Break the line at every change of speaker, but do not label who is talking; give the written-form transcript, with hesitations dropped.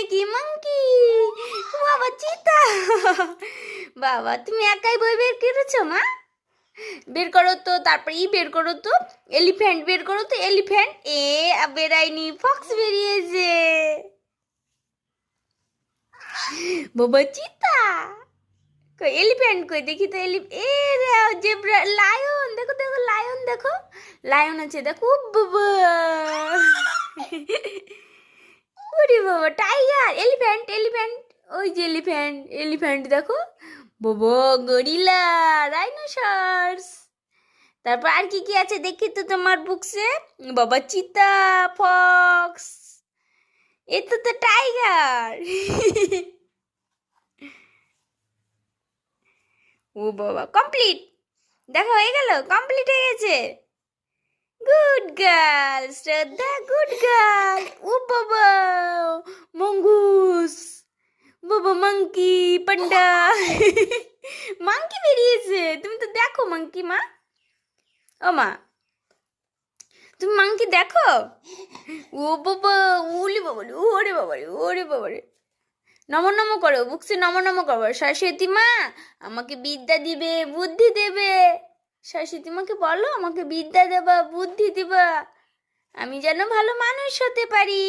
নাকি মাঙ্কি? বাবা চিতা, বাবা তুমি একাই বই বের করেছো মা? বের করো তো, তারপর বের করো তো, এলিফ্যান্ট বের করো তো, এলিফ্যান্ট। বেরাইনি, ফক্স বেরিয়েছে। বাবা চিতা কই, এলিফ্যান্ট কই, দেখি তো। এ রে জেব্রা, লায়ন দেখো দেখো, লায়ন দেখো, লায়ন আছে দেখো। বাবা ওরে বাবা, টাইগার, এলিফ্যান্ট এলিফ্যান্ট, ওই যে এলিফ্যান্ট এলিফ্যান্ট দেখো। বাবা গরিলা, রাইনোসরস। তারপর আর কি কি আছে দেখি তো তোমার বুকসে। বাবা চিতা, ফক্স, এ তো টাইগার। ও বাবা, কমপ্লিট, দেখো হয়ে গেল, কমপ্লিট হয়ে গেছে। গুড গার্ল শ্রদ্ধা, গুড গার্ল। ও বাবা, মঙ্গুস, বাবা মাঙ্কি, পান্ডা। মাঙ্কি বেরিয়েছে, তুমি তো দেখো মাঙ্কি মা। ও মা, তুমি মাঙ্কি দেখো। ও বাবা, ওলে বাবা, ওরে বাবা, ওরে বাবা রে। নমো নমো করো, বুকসে নমো নমো করো। সরস্বতী মা আমাকে বিদ্যা দিবে, বুদ্ধি দেবে। সরস্বতী মাকে বলো আমাকে বিদ্যা দেবা, বুদ্ধি দিবা, আমি যেন ভালো মানুষ হতে পারি।